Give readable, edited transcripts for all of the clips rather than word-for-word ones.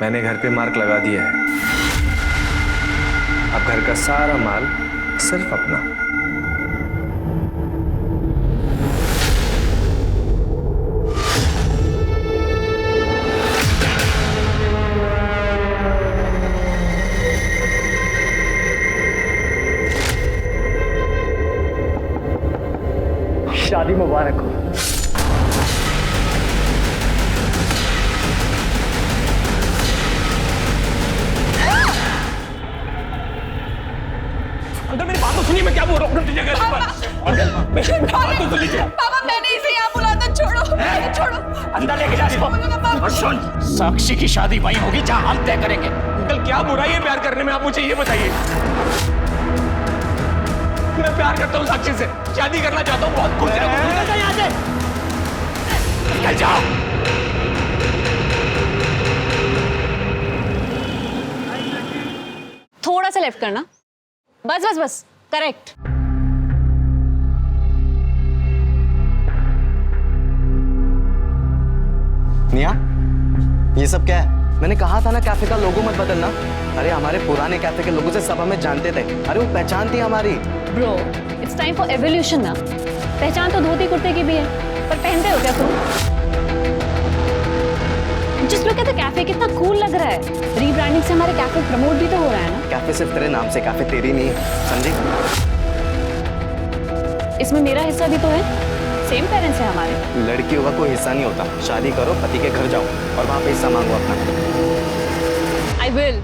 मैंने घर पे मार्क लगा दिया है। अब घर का सारा माल सिर्फ अपना। शादी मुबारक हो। अंकल मेरी बात तो सुनिए, मैं क्या बोल रहा हूँ। मेरी बात तो सुन लीजिए। पापा मैंने इसे यहाँ बुलाया था, छोड़ो छोड़ो। अंदर लेके जा इसको। और सुन, साक्षी की शादी वहीं होगी जहाँ हम तय करेंगे। अंकल क्या बुराई है प्यार करने में, आप मुझे ये बताइए। मैं प्यार करता हूँ साक्षी से, शादी करना चाहता हूँ, बहुत खुश है। यहाँ से निकल जाओ। थोड़ा सा लेफ्ट करना, बस बस बस, करेक्ट। निया, ये सब क्या है? मैंने कहा था ना कैफे का लोगो मत बदलना। अरे हमारे पुराने कैफे के लोगों से सब हमें जानते थे। अरे वो पहचान थी हमारी। Bro, it's time for evolution ना। पहचान तो धोती कुर्ते की भी है, पर पहनते हो क्या तुम? जिस लोग कहते कैफे कितना कूल लग रहा है। रीब्रांडिंग से हमारे कैफे प्रमोट भी तो हो रहा है ना। कैफे सिर्फ तेरे नाम से, कैफे तेरी नहीं, समझी? इसमें मेरा हिस्सा भी तो है, सेम पेरेंट्स है हमारे। लड़कियों का कोई हिस्सा नहीं होता। शादी करो, पति के घर जाओ और वहां पे हिस्सा मांगो अपना। I will.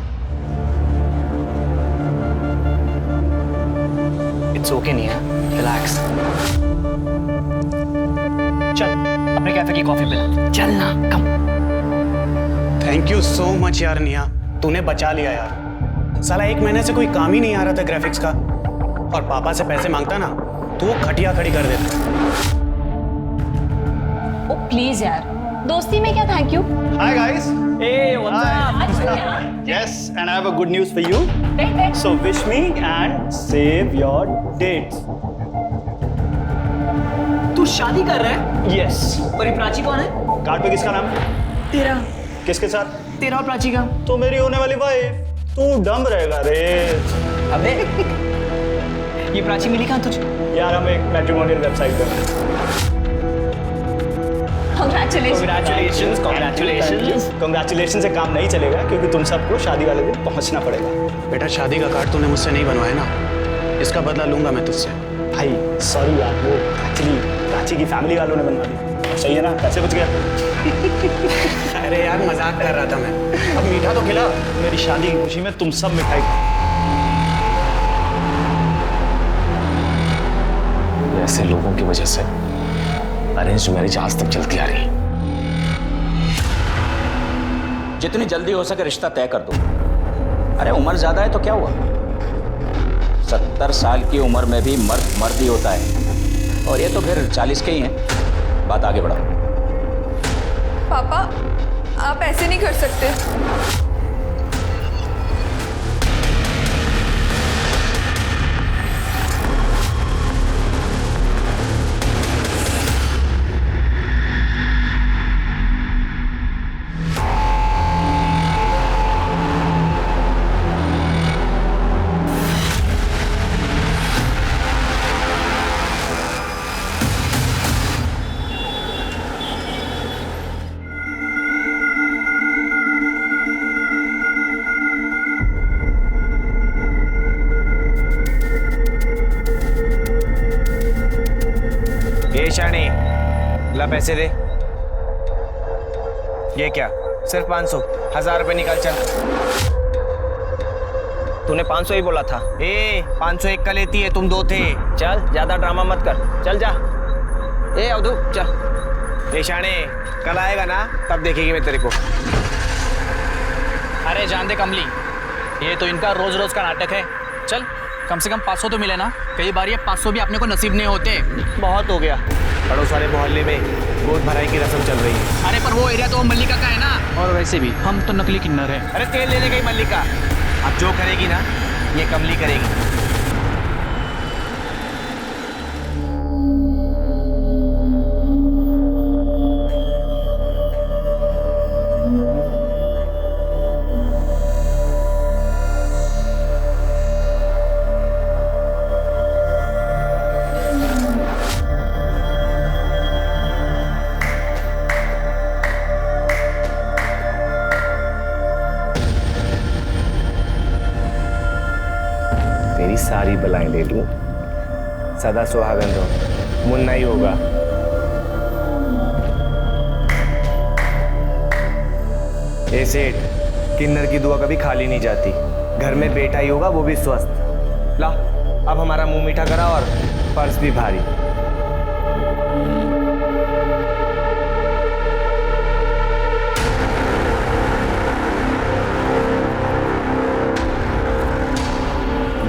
इट्स ओके निया, रिलैक्स। चल अपने कैफे की कॉफी पिला। चल ना, कम। थैंक यू सो मच यार निया, तूने बचा लिया यार। साला 1 महीने से कोई काम ही नहीं आ रहा था ग्राफिक्स का, और पापा से पैसे मांगता ना तो वो खटिया खड़ी कर देता। ओ प्लीज यार, दोस्ती में क्या thank you. Hi guys. Hey, what's Yes, and I have a good news for you. So wish me and save your dates. तू शादी कर रहा है? Yes. और ये प्राची कौन है? कार्ड पे किसका नाम? तेरा। किसके साथ? तेरा और प्राची का। तो मेरी होने वाली वाइफ। तू डम रहेगा रे। अबे ये प्राची मिली कहाँ तुझे? यार हम एक मैट्रिमोनियल वेबसाइट पे हैं। Congratulations से काम नहीं चलेगा क्योंकि तुम सबको शादी वाले दिन पहुंचना पड़ेगा। बेटा शादी का कार्ड तूने मुझसे नहीं बनवाया ना, इसका बदला लूंगा मैं तुझसे। भाई सॉरी यार, वो एक्चुअली प्राची की फैमिली वालों ने बनवा दी। सही है ना, पैसे बच गए। अरे यार मजाक कर रहा था मैं। अब मीठा तो खिला। मेरी शादी की खुशी में तुम सब मिठाई खाओ। ऐसे लोगों की वजह से अरेंज मैरिज आज तक चलती आ रही है। जितनी जल्दी हो सके रिश्ता तय कर दो। अरे उम्र ज्यादा है तो क्या हुआ, 70 साल की उम्र में भी मर्द मर्द ही होता है, और ये तो फिर 40 के ही हैं। बात आगे बढ़ाओ। पापा आप ऐसे नहीं कर सकते। शानी ला पैसे दे। ये क्या, सिर्फ 500? 1000 रुपए निकाल चल। तूने 500 ही बोला था। 500 एक का लेती है, तुम 2 थे। चल ज्यादा ड्रामा मत कर, चल जा। अवधू चल। शानी कल आएगा ना, तब देखेगी मैं तेरे को। अरे जान दे कमली, ये तो इनका रोज रोज का नाटक है। चल कम से कम 500 तो मिले ना। कई बार ये 500 भी अपने को नसीब नहीं होते। बहुत हो गया, पड़ोस वाले मोहल्ले में गोद भराई की रस्म चल रही है। अरे पर वो एरिया तो मल्लिका का है ना, और वैसे भी हम तो नकली किन्नर हैं। अरे तेल लेने गई मल्लिका, अब जो करेगी ना ये कमली करेगी। मेरी सारी बलाएं ले लूं, सदा सुहागन रहो, मुन्ना ही होगा। ए सेठ, किन्नर की दुआ कभी खाली नहीं जाती। घर में बेटा ही होगा, वो भी स्वस्थ। ला, अब हमारा मुंह मीठा करा और पर्स भी भारी।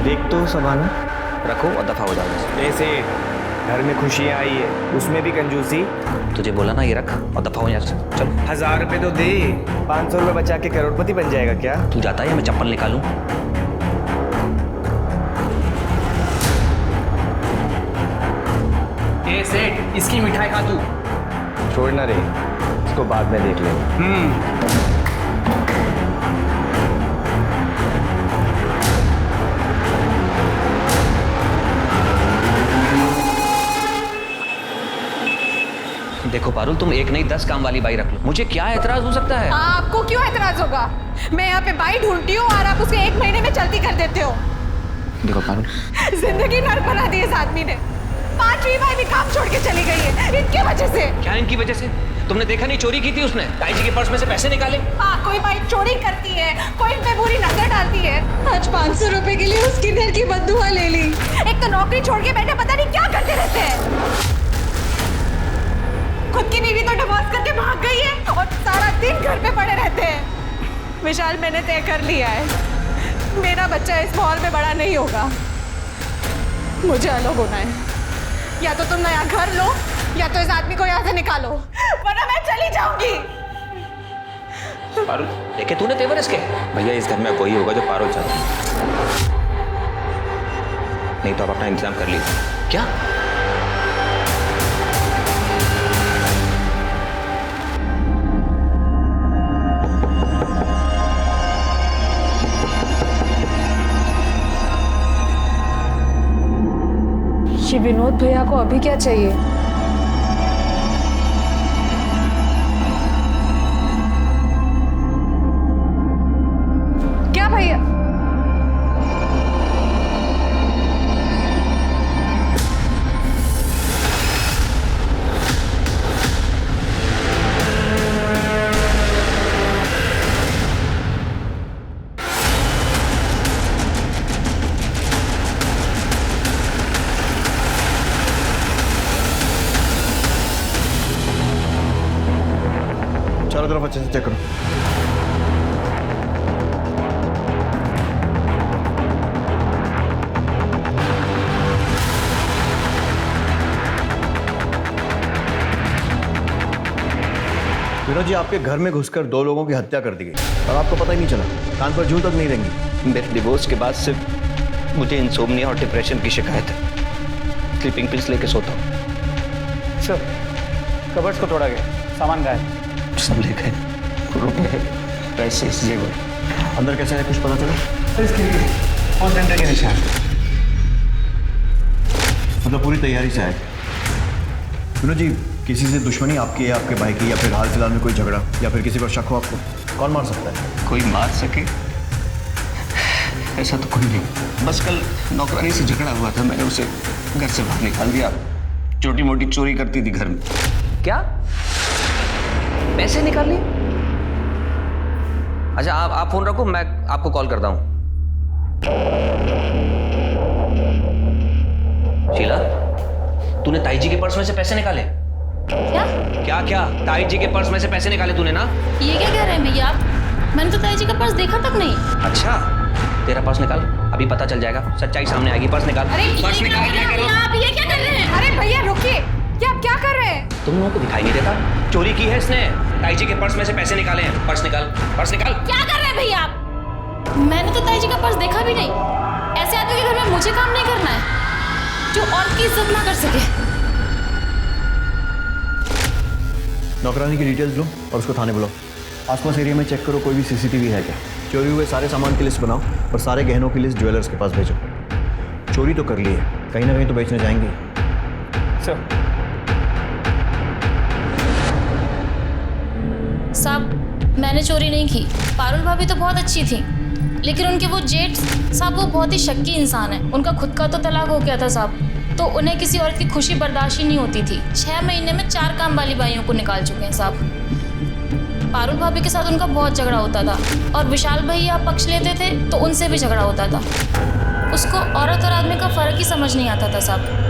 देख तो सबाना, रखो और दफा हो जाओ। ऐसे घर में खुशियां आई है, उसमें भी कंजूसी। तुझे बोला ना ये रख और दफा हो यहाँ से। चल 1000 रुपए तो दे, 500 रुपए बचा के करोड़पति बन जाएगा क्या? तू जाता है या मैं चप्पल निकालूं? ए सेठ, इसकी मिठाई खा तू। छोड़ना रे, इसको बाद में देख लेंगे। देखो पारुल, तुम एक नहीं 10 काम वाली बाई रख लो, मुझे क्या एतराज हो सकता है? आपको क्यों एतराज होगा? मैं यहाँ पे बाई ढूंढती हूँ और आप उसे 1 महीने में चलती कर देते हो। देखो पारुल, जिंदगी नर्क बना दी इस आदमी ने। 5वीं बाई भी काम छोड़ के चली गई है इनकी वजह से। क्या इनकी वजह से? तुमने देखा नहीं चोरी की थी उसने, ताई जी के पर्स में से पैसे निकाले। हाँ, कोई बाई चोरी करती है, कोई इन पे बुरी नजर डालती है। आज 500 रुपए के लिए उस किन्नर की बद्दुआ ले ली। एक तो नौकरी छोड़ के बैठे पता नहीं क्या करते रहते हैं। खुद की बीवी तो डिवोर्स करके भाग गई है और सारा दिन घर पे पड़े रहते हैं। विशाल, मैंने तय कर लिया है, मेरा बच्चा इस माहौल में बड़ा नहीं होगा। मुझे अलग होना है। या तो तुम नया घर लो या तो इस आदमी को यहाँ से निकालो, वरना मैं चली जाऊंगी। पारुल, देखे तूने तेवर इसके? भैया इस घर में वही होगा जो पारुल चाहती है। नहीं तो आप अपना इंतजाम कर लीजिए। क्या? ये विनोद भैया को अभी क्या चाहिए? क्या भैया? चारों तरफ अच्छे से चेक करो। विनोद जी, आपके घर में घुसकर 2 लोगों की हत्या कर दी गई और आपको पता ही नहीं चला। कान पर जूं तक नहीं रहेंगी। मेरे डिवोर्स के बाद सिर्फ मुझे इंसोम्निया और डिप्रेशन की शिकायत है। स्लीपिंग पिल्स लेके सोता हूँ। सर, कबर्ड्स को तोड़ा गया, सामान गायब। सब ले गए, रुपए, पैसे, जेवर। अंदर कैसे है, कुछ पता चला? फोन सेंटर के निशान। मतलब पूरी तैयारी से आए। विनोद जी, किसी से दुश्मनी आपकी है, आपके भाई की, या फिर हाल फिलहाल में कोई झगड़ा, या फिर किसी पर शक हो आपको? कौन मार सकता है? कोई मार सके ऐसा तो कोई नहीं। बस कल नौकरानी से झगड़ा हुआ था, मैंने उसे घर से बाहर निकाल दिया। छोटी मोटी चोरी करती थी घर में। क्या? पैसे निकाल लिए? अच्छा, आप फोन रखो, मैं आपको कॉल करता हूँ। शीला, तूने ताई जी के पर्स में से पैसे निकाले? क्या? क्या ताई जी के पर्स में से पैसे निकाले तूने ना? ये क्या कह रहे हैं भैया आप? मैंने तो ताई जी का पर्स देखा तक नहीं। अच्छा, तेरा पर्स निकाल, अभी पता चल जाएगा, सच्चाई सामने आएगी। पर्स निकाल। अरे पर्स निकाल। आप ये क्या कर रहे हैं? अरे भैया रुकिए, ये आप क्या कर रहे हैं? तुम लोगों को दिखाई नहीं देता? चोरी की है इसने, ताई जी के पर्स में से पैसे निकाले हैं। पर्स निकाल, पर्स निकाल। क्या कर रहे हैं भैया आप? मैंने तो ताई जी का पर्स देखा भी नहीं। ऐसे आदमी के घर में मुझे काम नहीं करना है जो और की इज्जत ना कर सके। नौकरानी की डिटेल्स लो और उसको थाने बुलाओ। आसपास एरिया में चेक करो, कोई भी सीसीटीवी है क्या। चोरी हुए सारे सामान की लिस्ट बनाओ और सारे गहनों की लिस्ट ज्वेलर्स के पास भेजो। चोरी तो कर ली है, कहीं ना कहीं तो बेचने जाएंगे। सर, साहब, मैंने चोरी नहीं की। पारुल भाभी तो बहुत अच्छी थी। लेकिन उनके वो जेठ साहब वो बहुत ही शक्की इंसान है। उनका खुद का तो तलाक हो गया था साहब, तो उन्हें किसी औरत की खुशी बर्दाश्त ही नहीं होती थी। 6 महीने में 4 काम वाली बाइयों को निकाल चुके हैं साहब। पारुल भाभी के साथ उनका बहुत झगड़ा होता था और विशाल भैया पक्ष लेते थे तो उनसे भी झगड़ा होता था। उसको औरत और आदमी का फ़र्क ही समझ नहीं आता था साहब।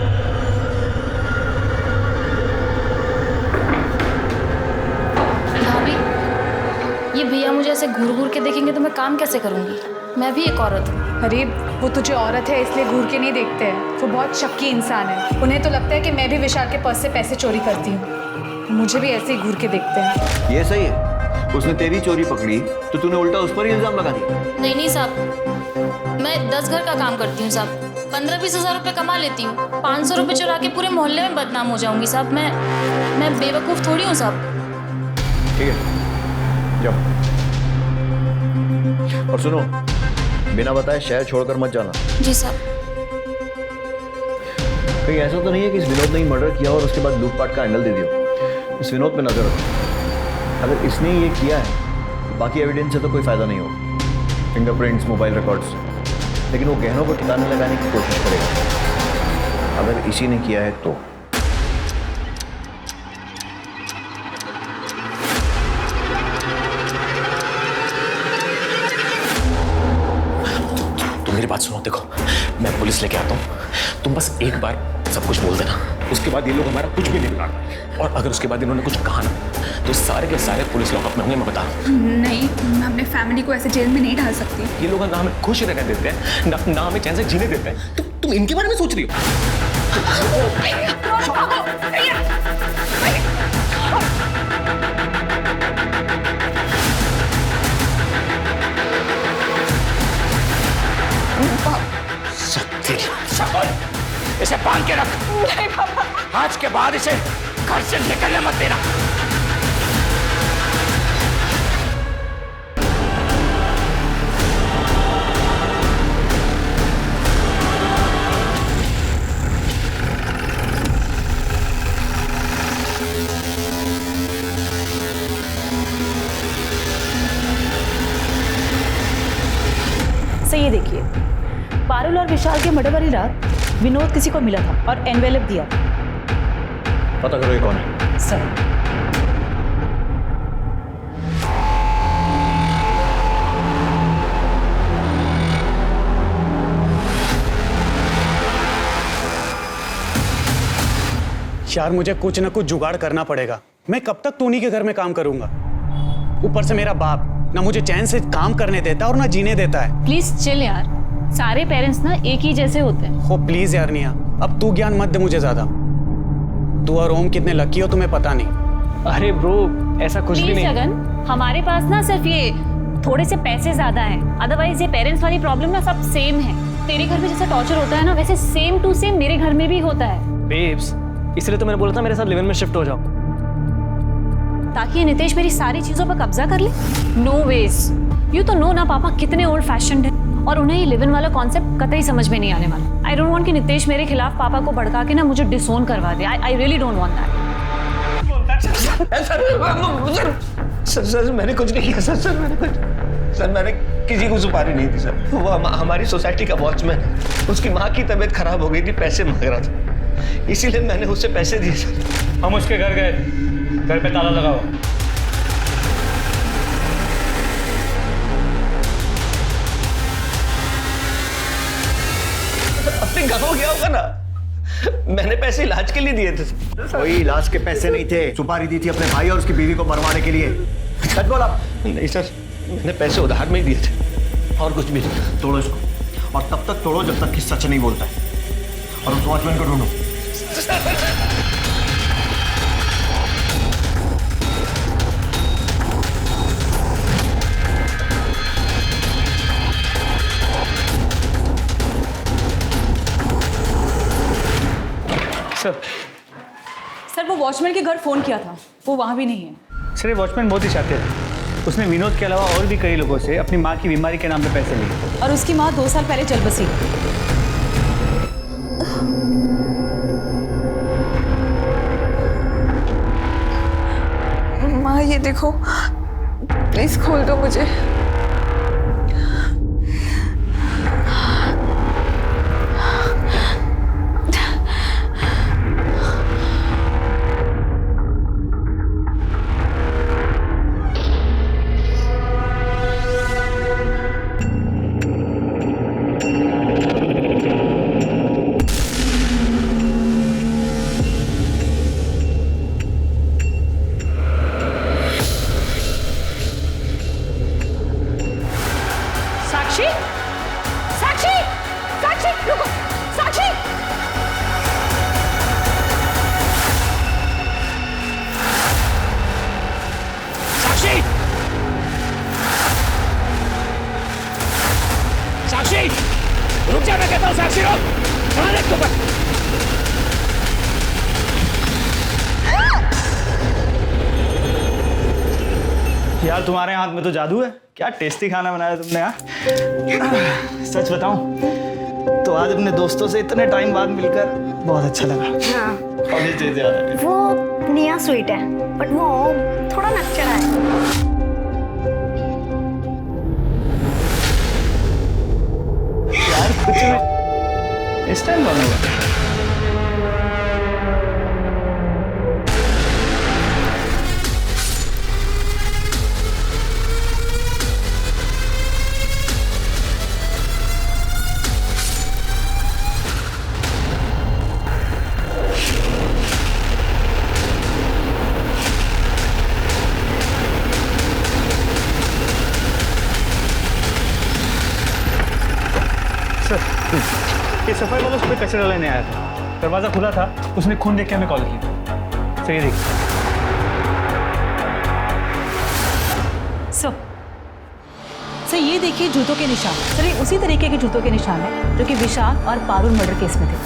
ये भैया मुझे ऐसे घूर घूर के देखेंगे तो मैं काम कैसे करूँगी? मैं भी एक औरत हूँ। अरे वो तुझे औरत है इसलिए घूर के नहीं देखते हैं, वो बहुत शक्की इंसान है। उन्हें तो लगता है कि मैं भी विशाल के पर्स से पैसे चोरी करती हूँ, मुझे भी ऐसे ही घूर के देखते हैं। ये सही है, उसने तेरी चोरी पकड़ी तो तूने उल्टा उस पर ही इल्जाम लगा दिया। नहीं साहब, मैं 10 घर का काम करती हूँ साहब, 15-20 हज़ार रुपये कमा लेती हूँ। 500 रुपये चुरा के पूरे मोहल्ले में बदनाम हो जाऊँगी साहब। मैं बेवकूफ़ थोड़ी हूँ साहब। ठीक है, जाओ। और सुनो, बिना बताए शहर छोड़कर मत जाना। जी साहब। कहीं ऐसा तो नहीं है कि इस विनोद ने ही मर्डर किया और उसके बाद लूटपाट का एंगल दे दिया? इस विनोद पे नजर रखो, अगर इसने ये किया है बाकी एविडेंस से तो कोई फायदा नहीं होगा, फिंगरप्रिंट्स, मोबाइल रिकॉर्ड्स, लेकिन वो गहनों को ठिकाने लगाने की कोशिश करेगा। अगर इसी ने किया है तो मेरी बात सुनो, देखो मैं पुलिस लेके आता हूँ, तुम बस एक बार सब कुछ बोल देना, उसके बाद ये लोग हमारा कुछ भी नहीं बिगाड़, और अगर उसके बाद इन्होंने कुछ कहा ना तो सारे के सारे पुलिस लॉकअप में होंगे, मैं बता रहा हूँ। नहीं, मैं अपने फैमिली को ऐसे जेल में नहीं डाल सकती। ये लोग ना हमें खुश रहने देते हैं ना हमें चैन से जीने देते हैं, तुम इनके बारे में सोच रही हो? इसे बांध के रख। नहीं पापा। आज के बाद इसे घर से निकलने मत देना। सही ये देखिए, पारुल और विशाल के मर्डर वाली रात विनोद किसी को मिला था और एनवेलप दिया। पता करो ये कौन है। सर, यार मुझे कुछ ना कुछ जुगाड़ करना पड़ेगा। मैं कब तक टोनी के घर में काम करूंगा? ऊपर से मेरा बाप ना मुझे चैन से काम करने देता और ना जीने देता है। प्लीज चिल यार, सारे पेरेंट्स ना एक ही जैसे होते हैं। हो प्लीज यार निया, अब तू ज्ञान मत दे मुझे ज्यादा। तू और ओम कितने लकी हो तुम्हें पता नहीं। अरे ब्रो ऐसा कुछ भी नहीं। जगन, हमारे पास ना सिर्फ ये थोड़े से पैसे ज्यादा हैं, अदरवाइज ये पेरेंट्स वाली प्रॉब्लम ना सब सेम है। तेरे घर में जैसा टॉर्चर होता है ना, वैसे सेम टू सेम मेरे घर में भी होता है। बेब्स, इसलिए तो मैंने बोला था मेरे साथ लिव इन में शिफ्ट हो जाओ, ताकि ये नितेश मेरी सारी चीजों पर कब्जा कर ले। No ways. यू तो नो ना पापा कितने ओल्ड फैशन्ड है, और उन्हें ये लिव इन वाला कॉन्सेप्ट कतई समझ में नहीं आने वाला। आई डोंट वांट कि नितेश मेरे खिलाफ पापा को भड़का के ना मुझे डिसोन करवा दे। I really don't want that. Sir मैंने कुछ नहीं किया सर मैंने किसी को सुपारी नहीं दी सर। वो हमारी सोसाइटी का वॉचमैन है, उसकी माँ की तबीयत खराब हो गई थी, पैसे मांग रहा था, इसीलिए मैंने उससे पैसे दिए सर। हम उसके घर गए, घर पे ताला लगाओ। अपने गाँव गया होगा ना, मैंने पैसे इलाज के लिए दिए थे। कोई इलाज के पैसे नहीं थे, सुपारी दी थी अपने भाई और उसकी बीवी को मरवाने के लिए। सच बोला? नहीं सर, मैंने पैसे उधार में ही दिए थे और कुछ भी नहीं। तोड़ो इसको, और तब तक तोड़ो जब तक कि सच नहीं बोलता है, और उस वॉचमैन को ढूंढो। सर वो वॉचमैन के घर फोन किया था, वो वहाँ भी नहीं है। सर ये वॉचमैन बहुत ही शातिर है, उसने विनोद के अलावा और भी कई लोगों से अपनी माँ की बीमारी के नाम पे पैसे लिए, और उसकी माँ 2 साल पहले चल बसी। माँ ये देखो, प्लीज खोल दो मुझे। साक्षी, साक्षी, साक्षी, रुको, साक्षी। साक्षी, साक्षी, रुक जा, मैं कहता हूँ साक्षी रुक। कहाँ देख तू बस। यार तुम्हारे हाथ में तो जादू है, क्या टेस्टी खाना बनाया तुमने यार। सच बताऊं तो आज अपने दोस्तों से इतने टाइम बाद मिलकर बहुत अच्छा लगा। हाँ। और ये चीज़ याद है। वो निया स्वीट है बट वो थोड़ा नकचड़ा है। यार कुछ नहीं, इस टाइम कौन होगा? ये सफाई वाला सुबह कचरा लेने आया था, दरवाजा खुला था, उसने खून देख के हमें कॉल किया। सही देखिए। सर ये देखिए जूतों के निशान। सर ये उसी तरीके के जूतों के निशान है जो कि विशाल और पारुल मर्डर केस में थे।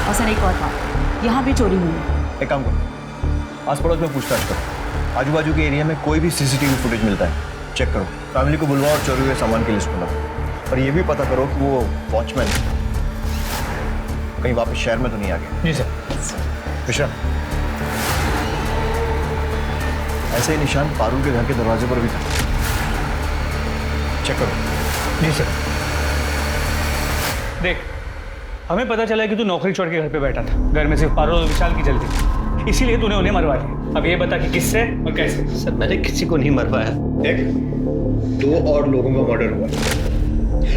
और सर एक और बात, यहाँ भी चोरी हुई है। एक काम करो, आस पड़ोस में पूछताछ करो, आजू बाजू के एरिया में कोई भी सीसीटीवी फुटेज मिलता है चेक करो, फैमिली को बुलवाओ और चोरी हुए सामान की लिस्ट बनाओ। और ये भी पता करो कि वो वॉचमैन कहीं वापस शहर में तो नहीं आ गया। जी सर। विशाल, ऐसे ही निशान पारुल के घर के दरवाजे पर भी था, चेक करो। जी सर। देख, हमें पता चला कि तू नौकरी छोड़ के घर पे बैठा था, घर में सिर्फ पारुल और विशाल की चलती थी, इसीलिए तूने उन्हें मरवा दिया। अब ये बता कि किससे और कैसे? सर मैंने किसी को नहीं मरवाया। देख, 2 और लोगों का मर्डर हुआ,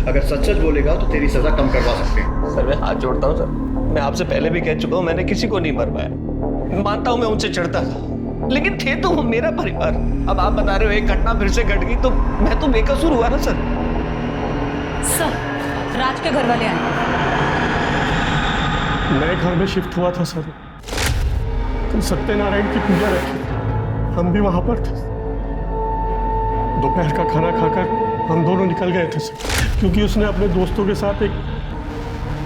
अगर सच सच बोलेगा तो तेरी सजा कम करवा सकते हैं। सर मैं हाथ जोड़ता हूँ सर, मैं आपसे पहले भी कह चुका हूँ, मैंने किसी को नहीं मरवाया। मानता हूँ मैं उनसे चिढ़ता था, लेकिन थे तो वो मेरा परिवार। अब आप बता रहे हो एक घटना फिर से घट गई तो मैं तो बेकसूर हुआ ना सर। सर, राज के घर वाले आए। नए घर में शिफ्ट हुआ था सर, तो सत्यनारायण की पूजा रखी, हम भी वहां पर थे। दोपहर का खाना खाकर हम दोनों निकल गए थे सर, क्योंकि उसने अपने दोस्तों के साथ एक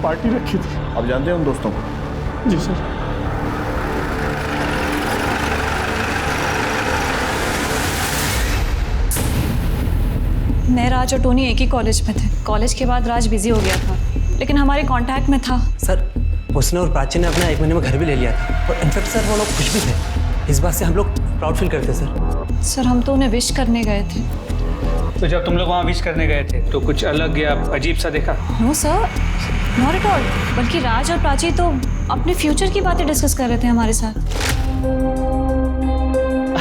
पार्टी रखी थी। आप जानते हैं उन दोस्तों को? जी सर। मैं, राज और टोनी एक ही कॉलेज में थे। कॉलेज के बाद राज बिजी हो गया था, लेकिन हमारे कांटेक्ट में था। सर उसने और प्राची ने अपना 1 महीने में घर भी ले लिया था, और इनफैक्ट सर वो लोग खुश भी थे। इस बात से हम लोग प्राउड फील करते सर। सर हम तो उन्हें विश करने गए थे। तो जब तुम लोग वहाँ विश करने गए थे तो कुछ अलग या अजीब सा देखा? No sir, not at all. बल्कि राज और प्राची तो अपने फ्यूचर की बातें डिस्कस कर रहे थे हमारे साथ।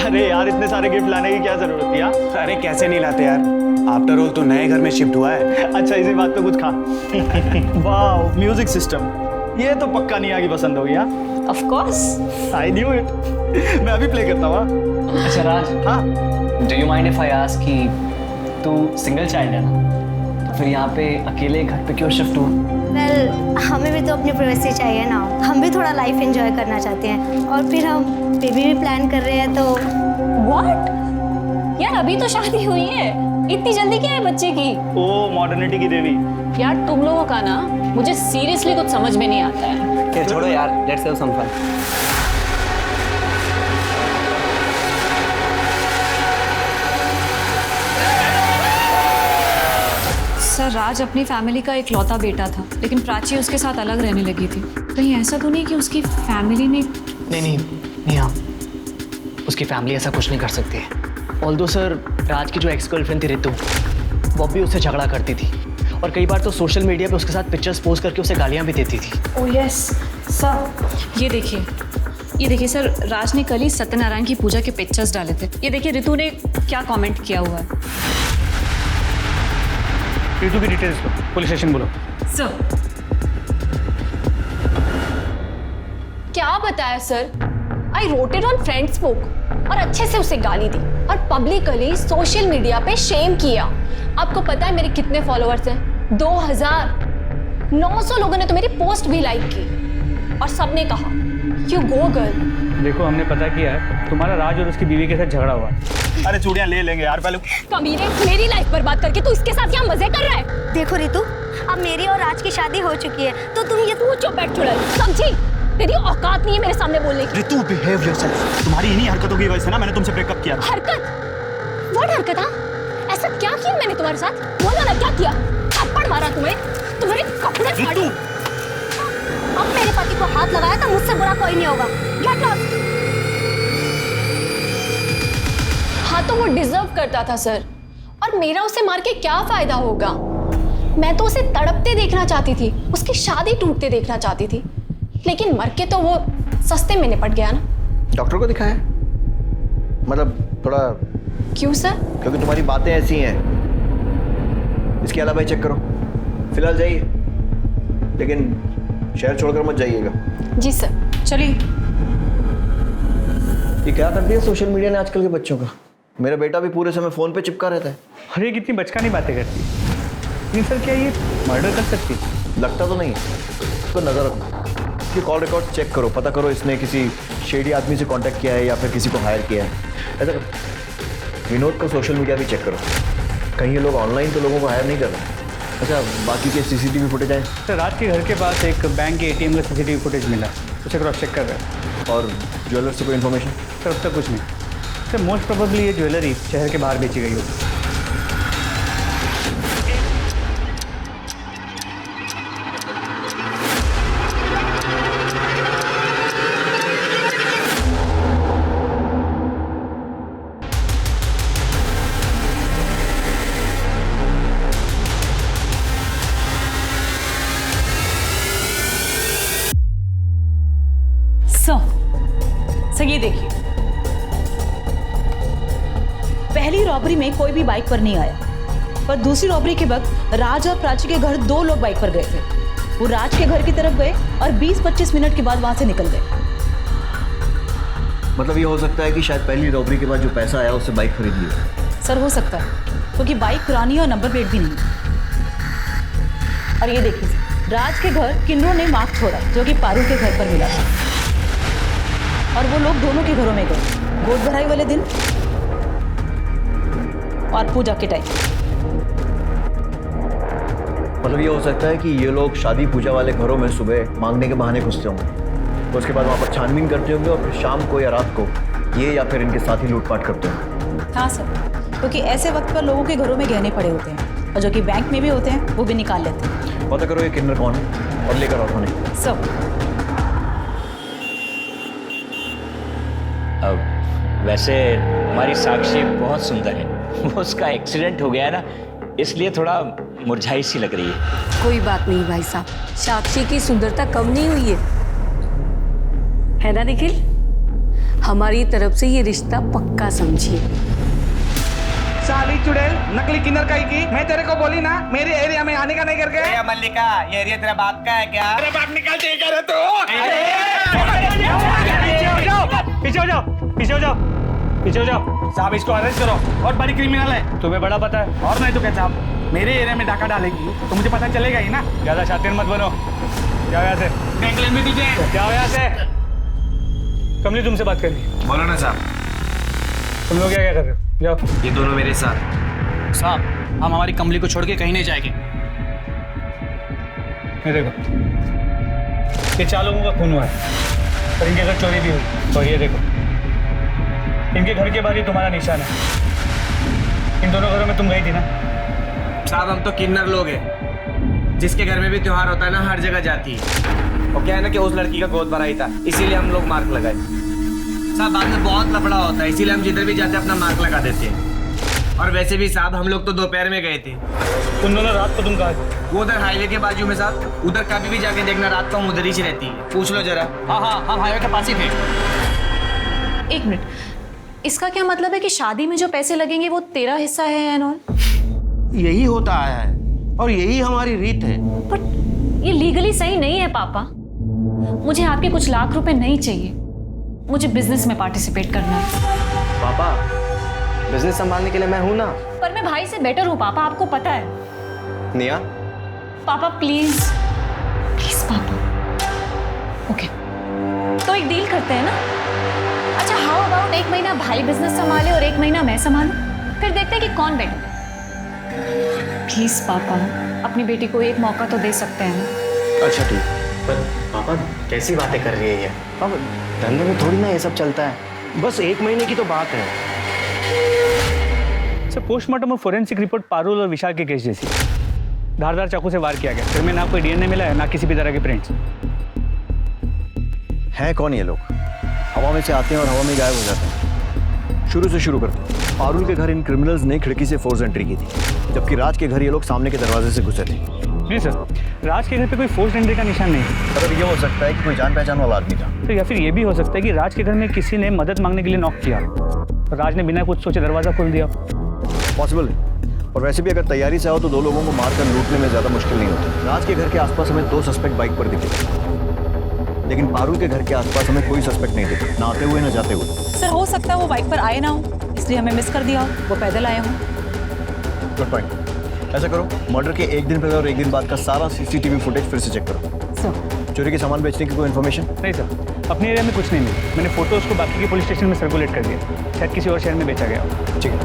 अरे यार, इतने सारे गिफ्ट लाने की क्या जरूरत थी यार? अरे कैसे नहीं लाते यार, आफ्टर ऑल तो नए घर में शिफ्ट हुआ है। अच्छा, इसी बात पे कुछ खा। वाह, म्यूजिक सिस्टम, ये तो पक्का निया की पसंद होगी। Of course, I knew it. मैं अभी प्ले करता हूँ। अच्छा राज, हाँ, do you mind if I ask कि तू सिंगल चाइल्ड है ना, तो फिर यहाँ पे अकेले घर पे क्यों शिफ्ट हुआ? वेल, हमें भी तो अपनी प्राइवेसी चाहिए ना, हम भी थोड़ा लाइफ एंजॉय करना चाहते हैं, और फिर हम बेबी भी प्लान कर रहे हैं तो। व्हाट? यार अभी तो शादी हुई है, इतनी जल्दी क्या है बच्चे की? ओ मॉडर्निटी की देवी। यार तुम लोगों का ना मुझे सीरियसली कुछ समझ में नहीं आता है। छोड़ो यार, let's have some fun. Sir Raj अपनी फैमिली का इकलौता बेटा था, लेकिन प्राची उसके साथ अलग रहने लगी थी। कहीं ऐसा तो नहीं कि उसकी फैमिली ने? नहीं हाँ, उसकी फैमिली ऐसा कुछ नहीं कर सकती है। ऑल्दो सर, राज की जो एक्स गर्लफ्रेंड थी रितु, वो भी उससे झगड़ा करती थी, और कई बार तो सोशल मीडिया पे उसके साथ पिक्चर्स पोस्ट करके उसे गालियाँ भी देती थी। ओह यस सर, ये देखिए सर, राज ने कल ही सत्यनारायण की पूजा के पिक्चर्स डाले थे। ये देखिए रितु ने क्या कमेंट किया हुआ है। रितु की डिटेल्स लो, पुलिस स्टेशन बोलो। सर क्या बताया sir? I wrote it on friends book और अच्छे से उसे गाली दी और पब्लिकली सोशल मीडिया पे शेम किया। आपको पता है मेरे कितने फॉलोअर्स हैं? 2000। 900 लोगों ने तो मेरी पोस्ट भी लाइक की और सबने कहा यू गो गर्ल। देखो हमने पता किया है तुम्हारा राज और उसकी बीवी के साथ झगड़ा हुआ। अरे चूड़ियां ले लेंगे यार पहले। कमीने, मेरी लाइफ बर्बाद करके तू इसके साथ यहाँ मजे कर रहा है। देखो रितु, अब मेरी और राज की शादी हो चुकी है तो तुम ये तू चुप बैठ चुड़ैल, समझी? तेरी औकात नहीं है मेरे सामने बोलने की। Ritu behave yourself. तुम्हारी इन्हीं हरकतों की वजह से ना मैंने तुमसे ब्रेकअप किया। हरकत? व्हाट हरकत? ऐसा क्या किया मैंने तुम्हारे साथ? बोलो ना, क्या किया? थप्पड़ मारा तुम्हें? तुम्हारे कपड़े फाड़े? अब मेरे पति को हाथ लगाया तो मुझसे बुरा कोई नहीं होगा। Get lost. हाँ तो वो डिजर्व करता था सर, और मेरा उसे मार के क्या फायदा होगा? मैं तो उसे तड़पते देखना चाहती थी, उसकी शादी टूटते देखना चाहती थी, लेकिन मर के तो वो सस्ते में निपट गया ना। डॉक्टर को दिखाया? मतलब थोड़ा। क्यों सर? क्योंकि तुम्हारी बातें ऐसी हैं। इसके अलावा चेक करो। फिलहाल जाइए, लेकिन शहर छोड़कर मत जाइएगा। जी सर। चलिए। ये क्या कर दिया सोशल मीडिया ने आजकल के बच्चों का? मेरा बेटा भी पूरे समय फोन पे चिपका रहता है। अरे कितनी बचकानी बातें करती है। नहीं सर, क्या ये मर्डर कर सकती? लगता तो नहीं है। इसको नजर रखो। ये कॉल रिकॉर्ड चेक करो, पता करो इसने किसी शेडी आदमी से कांटेक्ट किया है या फिर किसी को हायर किया है। ऐसा करो, विनोद का सोशल मीडिया भी चेक करो, कहीं ये लोग ऑनलाइन तो लोगों को हायर नहीं कर रहे। अच्छा, बाकी के सीसीटीवी फुटेज आए? सर राज के घर के पास एक बैंक के एटीएम का सीसीटीवी फुटेज मिला, उसे क्रॉस चेक कर रहे हैं। और ज्वेलर से कोई इन्फॉर्मेशन? सर अब तक कुछ नहीं सर। मोस्ट प्रोबेबली ये ज्वेलरी शहर के बाहर बेची गई होगी। सर ये देखिए, पहली रॉबरी में कोई भी बाइक पर नहीं आया, पर दूसरी रॉबरी के वक्त राज और प्राची के घर 2 लोग बाइक पर गए थे। वो राज के घर की तरफ गए और 20-25 मिनट के बाद वहां से निकल गए। मतलब ये हो सकता है कि शायद पहली रॉबरी के बाद जो पैसा आया उससे बाइक खरीद ली हो। सर हो सकता है, क्योंकि बाइक पुरानी है और नंबर प्लेट भी नहीं। और ये देखिए, राज के घर किन्नरों ने मार्क छोड़ा जो कि पारू के घर पर मिला था, और वो लोग दोनों के घरों में गए गोद भराई वाले दिन और पूजा के टाइम। मतलब ये हो सकता है कि ये लोग शादी पूजा वाले घरों में सुबह मांगने के बहाने घुसते होंगे, तो उसके बाद वहाँ पर छानबीन करते होंगे और फिर शाम को या रात को ये या फिर इनके साथी लूटपाट करते होंगे। हाँ सर, क्योंकि ऐसे वक्त पर लोगों के घरों में गहने पड़े होते हैं, और जो कि बैंक में भी होते हैं वो भी निकाल लेते हैं। पता करो ये किन्नर कौन है और लेकर आओ थाने। सब वैसे हमारी साक्षी बहुत सुंदर है, वो उसका एक्सीडेंट हो गया है ना, इसलिए थोड़ा मुरझाई सी लग रही है। कोई बात नहीं भाई साहब, साक्षी की सुंदरता कम नहीं हुई है ना निखिल? हमारी तरफ से ये रिश्ता पक्का समझिए। साली चुड़ैल, नकली किन्नर काई की? मैं तेरे को बोली ना मेरे एरिया में आने का नहीं करके। मल्लिका, ये एरिया तेरा बाप का है क्या? तेरा बाप निकालते ही करे तो। पीछे हो जाओ, पीछे हो जाओ, पीछे हो जाओ। साहब इसको अरेस्ट करो, बहुत बड़ी क्रिमिनल है। तुम्हें बड़ा पता है? और नहीं तो क्या साहब, मेरे एरिया में डाका डालेगी तो मुझे पता चलेगा ही ना। ज्यादा शातिर मत बनो। क्या यहाँ से? बैंकलैंड में तुझे क्या हो यहाँ से? कमली तुमसे बात करनी। बोलो ना साहब। तुम लोग क्या कर रहे हो? जाओ। ये दोनों मेरे साथ। साहब हम हमारी कमली को छोड़ के कहीं नहीं जाएंगे। ये देखो, ये 4 लोगों का खून हुआ है और इनके घर चोरी भी हुई। और ये देखो, इनके घर के बाहर ही तुम्हारा निशान है। इन दोनों घरों में तुम गई थी ना? साहब हम तो किन्नर लोग हैं, जिसके घर में भी त्योहार होता है ना हर जगह जाती है। और क्या है ना कि उस लड़की का गोद भराई था, इसीलिए हम लोग मार्क लगाए। साहब बाद में बहुत लफड़ा होता है, इसीलिए हम जिधर भी जाते हैं अपना मार्क लगा देते हैं। और वैसे भी साहब हम लोग तो दोपहर में गए थे। उन दोनों रात को तुम कहाँ थे? वो उधर हाईवे के बाजू में साहब, उधर कभी भी जाके देखना, रात को हम उधर ही रहती है, पूछ लो जरा। हाँ हाँ हम हाईवे के पास ही थे। 1 मिनट, इसका क्या मतलब है कि शादी में जो पैसे लगेंगे वो तेरा हिस्सा है एंड ऑल? यही होता है और यही हमारी रीत है। बट ये लीगली सही नहीं है पापा। मुझे आपके कुछ लाख रुपए नहीं चाहिए, मुझे बिजनेस में पार्टिसिपेट करना है। पापा बिजनेस संभालने के लिए मैं हूं ना। पर मैं भाई से बेटर हूँ पापा, आपको पता है। निया, पापा प्लीज प्लीज पापा। ओके, तो एक डील करते हैं ना। अच्छा, हाउ अबाउट 1 महीना भाई बिजनेस संभाले और 1 महीना मैं संभालूं, फिर देखते हैं कि कौन बेटर है। प्लीज पापा, अपनी बेटी को एक मौका तो दे सकते हैं ना। अच्छा ठीक, पर पापा कैसी बातें कर रही है ये? पापा धंधे में थोड़ी ना ये सब चलता है, बस 1 महीने की तो बात है। सर, पोस्टमार्टम और फोरेंसिक रिपोर्ट पारुल और विशाल के केस जैसी। धारदार चाकू से वार किया गया, फिर में ना कोई डीएनए मिला है ना किसी भी तरह के प्रिंट्स। हैं कौन ये लोग? हवा में से आते हैं और हवा में गायब हो जाते हैं। शुरू से शुरू करते हैं। पारुल के घर इन क्रिमिनल्स ने खिड़की से फोर्स एंट्री की थी, जबकि राज के घर ये लोग सामने के दरवाजे से घुसे थे। नहीं सर, राज के घर पे कोई फोर्स एंट्री का निशान नहीं है। मतलब ये हो सकता है कि कोई जान पहचान वाला आदमी था। तो या फिर ये भी हो सकता है कि राज के घर में किसी ने मदद मांगने के लिए नॉक किया, राज ने बिना कुछ सोचे दरवाजा खोल दिया। पॉसिबल है, और वैसे भी अगर तैयारी से आओ तो 2 लोगों को मारकर लूटने में ज्यादा मुश्किल नहीं होती। राज के घर के आसपास हमें 2 सस्पेक्ट बाइक पर दिखे, लेकिन पारुल के घर के आसपास हमें कोई सस्पेक्ट नहीं दिखे, ना आते हुए ना जाते हुए। सर हो सकता है वो बाइक पर आए ना हो, इसलिए हमें मिस कर दिया हो, वो पैदल आए हों। Good point. ऐसा करो, मर्डर के 1 दिन पहले और 1 दिन बाद का सारा सीसीटीवी फुटेज फिर से चेक करो। सर, चोरी के सामान बेचने की कोई इन्फॉर्मेशन? नहीं सर, अपने एरिया में कुछ नहीं मिला। मैंने फोटोज को बाकी के पुलिस स्टेशन में सर्कुलेट कर दिया, शायद किसी और शहर में बेचा गया हो। ठीक है।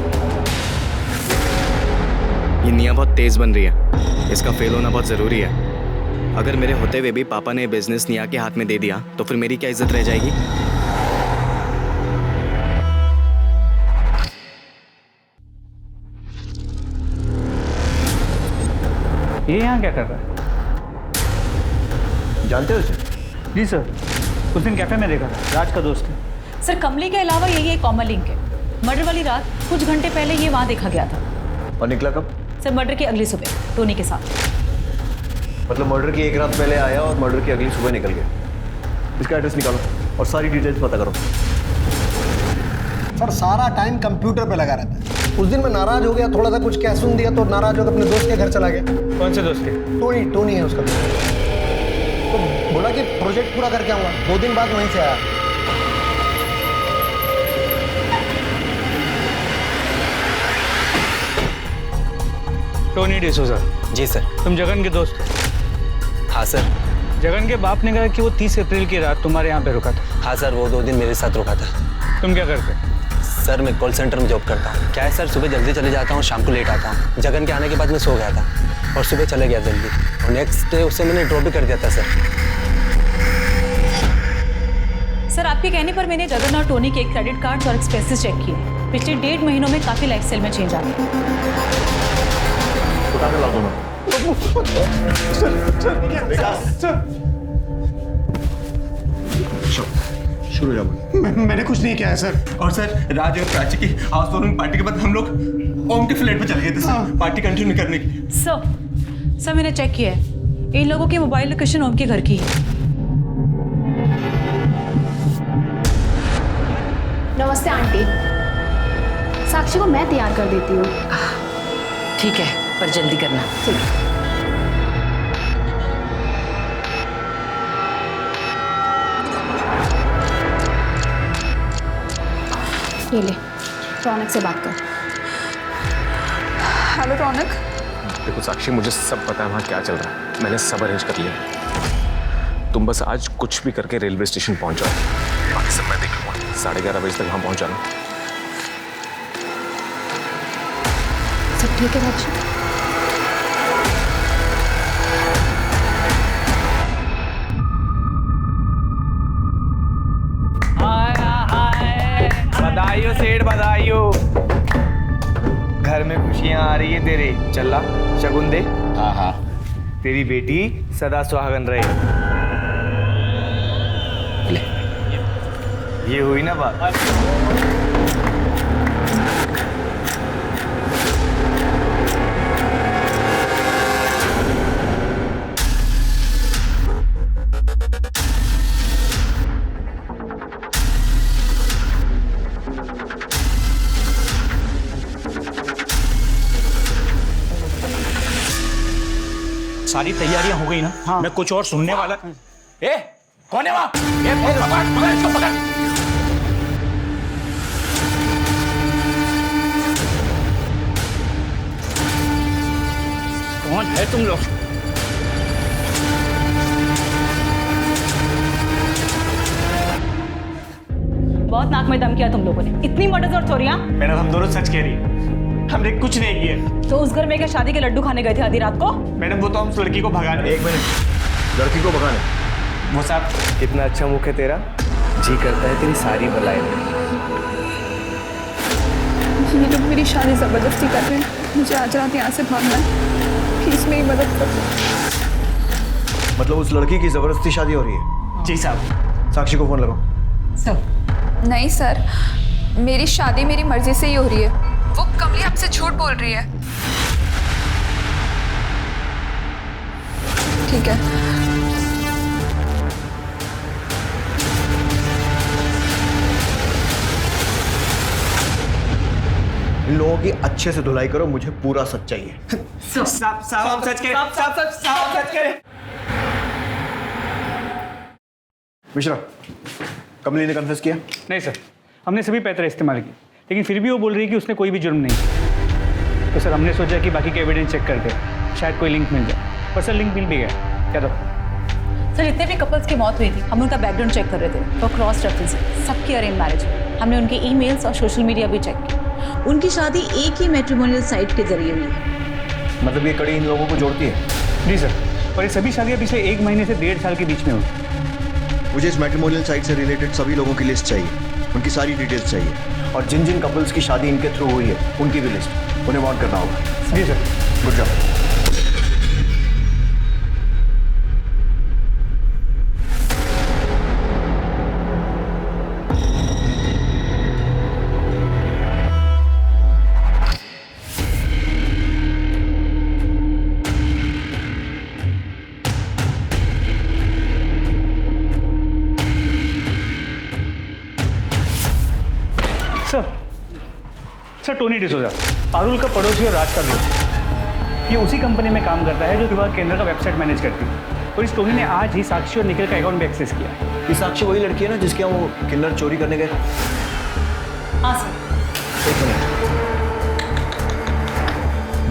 ये निया बहुत तेज बन रही है, इसका फेल होना बहुत ज़रूरी है। अगर मेरे होते हुए भी पापा ने बिजनेस निया के हाथ में दे दिया तो फिर मेरी क्या इज्जत रह जाएगी? ये यहाँ क्या कर रहा है? जानते हो इसे? जी सर, उस दिन कैफे में देखा था, राज का दोस्त है। सर कमली के अलावा यही एक कॉमन लिंक है। मर्डर वाली रात कुछ घंटे पहले ये वहाँ देखा गया था। और निकला कब? सर मर्डर की अगली सुबह टोनी के साथ। मतलब मर्डर की 1 रात पहले आया और मर्डर की अगली सुबह निकल गया। इसका एड्रेस निकालो और सारी डिटेल्स पता करो। सर सारा टाइम कंप्यूटर पे लगा रहता है। उस दिन मैं नाराज हो गया, थोड़ा सा कुछ कह सुन दिया तो नाराज होकर अपने दोस्त के घर चला गया। कौन से दोस्त के? टोनी है उसका दोस्त। तो बोला कि प्रोजेक्ट पूरा करके आऊँगा, 2 दिन बाद वहीं से आया। टोनी डिसोजा। जी सर। तुम जगन के दोस्त? हाँ सर। जगन के बाप ने कहा कि वो 30 अप्रैल की रात तुम्हारे यहाँ पे रुका था। हाँ सर, वो 2 दिन मेरे साथ रुका था। तुम क्या करते? सर मैं कॉल सेंटर में जॉब करता हूँ। क्या है सर, सुबह जल्दी चले जाता हूँ, शाम को लेट आता हूँ। जगन के आने के बाद मैं सो गया था और सुबह चले गया जल्दी, और नेक्स्ट डे उसे मैंने ड्रॉप भी कर दिया था सर। सर आपके कहने पर मैंने जगन और टोनी के क्रेडिट कार्ड्स और एक्सपेंसेस चेक किए। पिछले 1.5 महीनों में काफ़ी लाइफस्टाइल में चेंज आ गया। उठा के ला दो ना। शुरू जाओ। मैंने कुछ नहीं किया है सर। और सर, राज और प्राची की हाउस वार्मिंग पार्टी के बाद हम लोग ओम के फ्लैट पे चले गए थे सर, पार्टी कंटिन्यू करने की। सर मैंने चेक किया है, इन लोगों की मोबाइल लोकेशन ओम के घर की है। नमस्ते आंटी, साक्षी को मैं तैयार कर देती हूँ। ठीक है, पर जल्दी करना। ये ले, रौनक से बात कर। हेलो रौनक। देखो साक्षी, मुझे सब पता है वहाँ क्या चल रहा है। मैंने सब अरेंज कर लिया। तुम बस आज कुछ भी करके रेलवे स्टेशन पहुंच जाओ, बाकी सब मैं देख लूंगा। 11:30 बजे तक वहाँ पहुंच जाना। सब ठीक है साक्षी? बधाइयो सेठ, बधाइयो। घर में खुशियां आ रही है तेरे। चला शगुन दे। हाँ हाँ। तेरी बेटी सदा सुहागन रहे। ले। ये हुई ना बात। सारी तैयारियां हो गई ना? हाँ। मैं कुछ और सुनने वाला। ए, कौन है वहाँ? पकड़ इसको, पकड़। कौन है तुम लोग? बहुत नाक में दम किया तुम लोगों ने। इतनी मोटी जरूरत हो रही है? मैडम हम दोनों सच कह रही है, हमने कुछ नहीं किया। तो उस घर में क्या शादी के लड्डू खाने गए थे आधी रात को? मैडम वो तो हम उस लड़की को भगाने। एक मिनट, लड़की को भगाने? वो साहब कितना अच्छा मुख है तेरा, जी करता है तेरी सारी भलाई में। ये लोग मेरी शादी जबरदस्ती कर रहे हैं, मुझे आज रात यहाँ से भागना है, प्लीज मेरी मदद कर दो। मतलब उस लड़की की जबरदस्ती शादी हो रही है? जी साहब। साक्षी को फोन लगाओ। सर नहीं सर, मेरी शादी मेरी मर्जी से ही हो रही है। वो कमली हमसे झूठ बोल रही है। ठीक है। इन लोगों की अच्छे से धुलाई करो, मुझे पूरा सच चाहिए। साहब सच कह रहे। मिश्रा, कमली ने कन्फेस किया? नहीं सर, हमने सभी पैतरे इस्तेमाल किए, लेकिन फिर भी वो बोल रही है कि उसने कोई भी जुर्म नहीं किया। तो सर हमने सोचा कि बाकी के एविडेंस चेक करके शायद कोई लिंक मिल जाए, पर सर लिंक मिल भी गया। क्या तो सर जितने भी कपल्स की मौत हुई थी हम उनका बैकग्राउंड चेक कर रहे थे, तो क्रॉस रेफरेंस सबकी अरेंज मैरिज है। हमने उनके ईमेल्स और सोशल मीडिया भी चेक किया। उनकी शादी एक ही मैट्रिमोनियल साइट के जरिए हुई है। मतलब ये कड़ी इन लोगों को जोड़ती है? जी सर, और ये सभी शादियाँ पिछले 1 महीने से 1.5 साल के बीच में हुई। मुझे इस मैट्रिमोनियल साइट से रिलेटेड सभी लोगों की लिस्ट चाहिए, उनकी सारी डिटेल्स चाहिए, और जिन जिन कपल्स की शादी इनके थ्रू हुई है उनकी भी लिस्ट उन्हें वार्न करना होगा। जी sir. Good job. Sir Tony D'Souza, Parul का पड़ोसी और राज का दोस्त। ये उसी कंपनी में काम करता है जो विवाह केंद्र का वेबसाइट मैनेज करती है। और इस टोनी ने आज ही साक्षी और निखिल का अकाउंट भी एक्सेस किया। ये साक्षी वही लड़की है ना जिसके यहाँ वो किन्नर चोरी करने गए? हाँ सर। एक मिनट,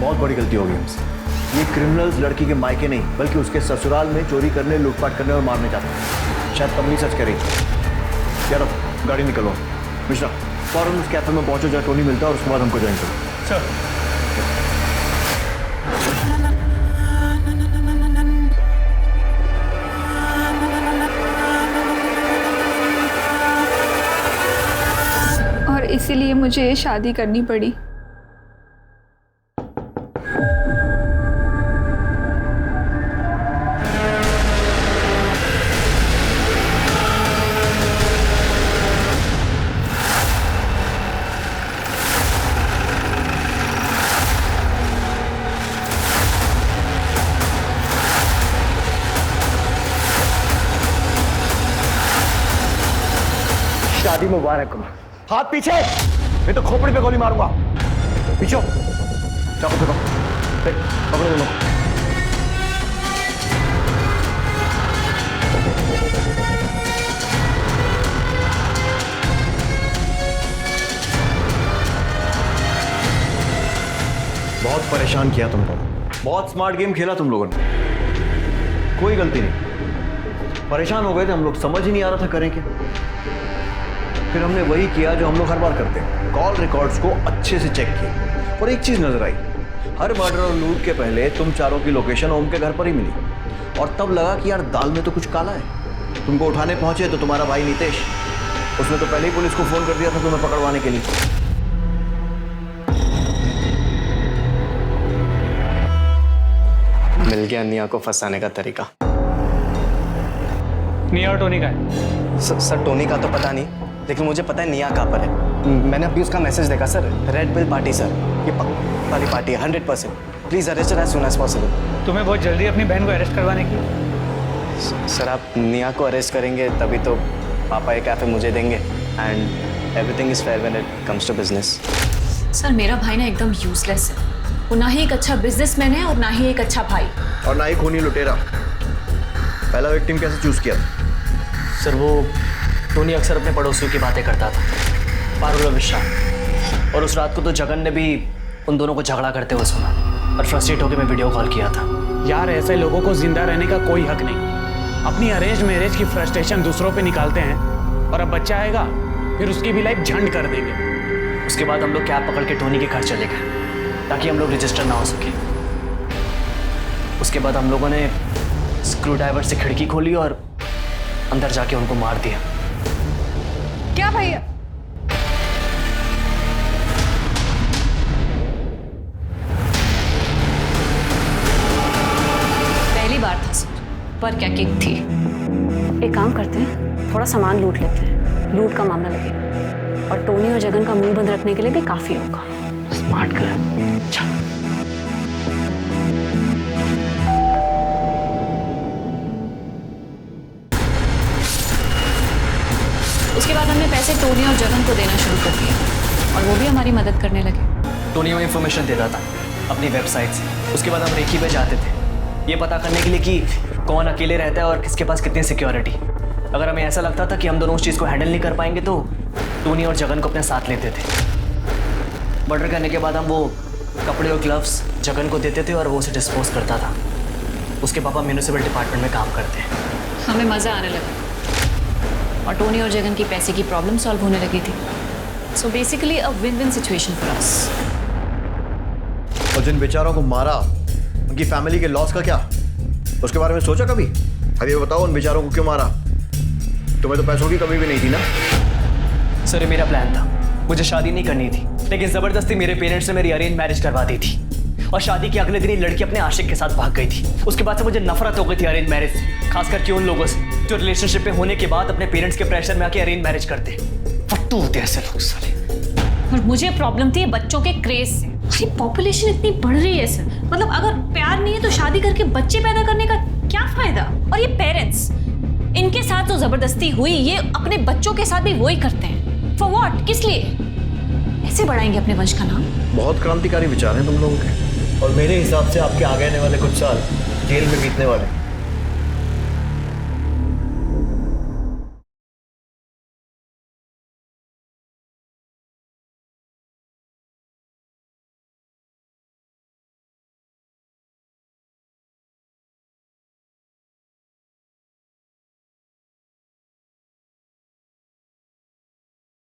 बहुत बड़ी गलती हो गई हमसे। ये क्रिमिनल्स लड़की के मायके नहीं बल्कि उसके ससुराल में चोरी करने, लूटपाट करने और मारने जाते हैं। शायद कमली सच कह रही थी। यार अब गाड़ी निकलो। मिश्रा, फौरन उस कैफे में पहुंचो जहाँ टोनी मिलता है, और उसके बाद हमको ज्वाइन करो। सर। और इसीलिए मुझे ये शादी करनी पड़ी। शादी मुबारक हो। हाथ पीछे, मैं तो खोपड़ी पे गोली मारूंगा। पीछे चाकू फेंको, पकड़ो दोनों। बहुत परेशान किया तुम लोगों, बहुत स्मार्ट गेम खेला तुम लोगों ने। कोई गलती नहीं, परेशान हो गए थे हम लोग, समझ ही नहीं आ रहा था करें क्या। फिर हमने वही किया जो हम लोग हर बार करते हैं, कॉल रिकॉर्ड्स को अच्छे से चेक किया। और एक चीज नजर आई, हर मर्डर और लूट के पहले तुम चारों की लोकेशन ओम के घर पर ही मिली। और तब लगा कि यार दाल में तो कुछ काला है। तुमको उठाने पहुंचे तो तुम्हारा भाई नितेश, उसने तो पहले ही पुलिस को फोन कर दिया था तुम्हें पकड़वाने के लिए। मिल गया निया को फंसाने का तरीका। निया और टोनी का है? सर टोनी का तो पता नहीं, लेकिन मुझे पता है निया कहाँ पर है। मैंने अभी उसका मैसेज देखा sir, red bull party sir, ये पक्का वाली पार्टी है 100%। Please arrest as soon as possible. तुम्हें बहुत जल्दी अपनी बहन को अरेस्ट करवाने की? सर आप निया को अरेस्ट करेंगे तभी तो पापा ये कैफे मुझे देंगे, and everything is fair when it comes to business. Sir मेरा भाई ना एकदम यूजलेस है। वो ना ही एक अच्छा बिजनेसमैन है और ना ही एक अच्छा भाई, और ना ही खूनी लुटेरा। पहला विक्टिम कैसे चूज किया? सर वो टोनी अक्सर अपने पड़ोसियों की बातें करता था, पारुल और विशाल। और उस रात को तो जगन ने भी उन दोनों को झगड़ा करते हुए सुना। और फ्रस्ट्रेट होकर मैं वीडियो कॉल किया था। यार ऐसे लोगों को जिंदा रहने का कोई हक नहीं। अपनी अरेंज मैरिज की फ्रस्ट्रेशन दूसरों पे निकालते हैं और अब बच्चा आएगा फिर उसकी भी लाइफ झंड कर देंगे। उसके बाद हम लोग कैब पकड़ के टोनी के घर चले गए ताकि हम लोग रजिस्टर ना हो सके। उसके बाद हम लोगों ने स्क्रू ड्राइवर से खिड़की खोली और अंदर जाके उनको मार दिया। क्या भैया? पहली बार था सर, पर क्या किक थी। एक काम करते हैं, थोड़ा सामान लूट लेते हैं, लूट का मामला लगेगा और टोनी और जगन का मुंह बंद रखने के लिए भी काफी होगा। Smart girl. चल। उसके बाद हमने पैसे टोनी और जगन को देना शुरू कर दिया और वो भी हमारी मदद करने लगे। टोनी हमें इन्फॉर्मेशन देता था अपनी वेबसाइट से। उसके बाद हम रेकी पे जाते थे ये पता करने के लिए कि कौन अकेले रहता है और किसके पास कितनी सिक्योरिटी। अगर हमें ऐसा लगता था कि हम दोनों उस चीज़ को हैंडल नहीं कर पाएंगे तो टोनी और जगन को अपने साथ लेते थे। मर्डर करने के बाद हम वो कपड़े और ग्लव्स जगन को देते थे और वो उसे डिस्पोज करता था। उसके पापा म्यूनिसिपल डिपार्टमेंट में काम करते हैं। हमें मज़ा आने लगा और टोनी और जगन की पैसे की प्रॉब्लम सॉल्व होने लगी थी। So basically a win win situation for us. और जिन बेचारों को मारा उनकी फैमिली के लॉस का क्या, उसके बारे में सोचा कभी? अरे ये बताओ उन बेचारों को क्यों मारा? तुम्हें तो पैसों की कमी भी नहीं थी ना? सर ये मेरा प्लान था, मुझे शादी नहीं करनी थी लेकिन ज़बरदस्ती मेरे पेरेंट्स ने मेरी अरेंज मैरिज करवा दी थी और शादी के अगले दिन ही लड़की अपने आशिक के साथ भाग गई थी। उसके बाद से मुझे नफरत हो गई थी अरेंज मैरिज से, खास करके उन लोगों से जो रिलेशनशिप में होने के बाद अपने पेरेंट्स के प्रेशर में आके अरेंज मैरिज करते। फट्टू होते ऐसे लोग साले। और मुझे प्रॉब्लम थी बच्चों के क्रेज से। अरे पॉपुलेशन इतनी बढ़ रही है सर, मतलब अगर प्यार नहीं है तो शादी करके बच्चे पैदा करने का क्या फायदा? और ये पेरेंट्स, इनके साथ जो जबरदस्ती हुई ये अपने बच्चों के साथ भी वही करते हैं। For what? किस लिए? ऐसे बढ़ाएंगे अपने वंश का नाम? बहुत क्रांतिकारी विचार हैं तुम लोगों के और मेरे हिसाब से आपके आगे आने वाले कुछ साल जेल में बीतने वाले।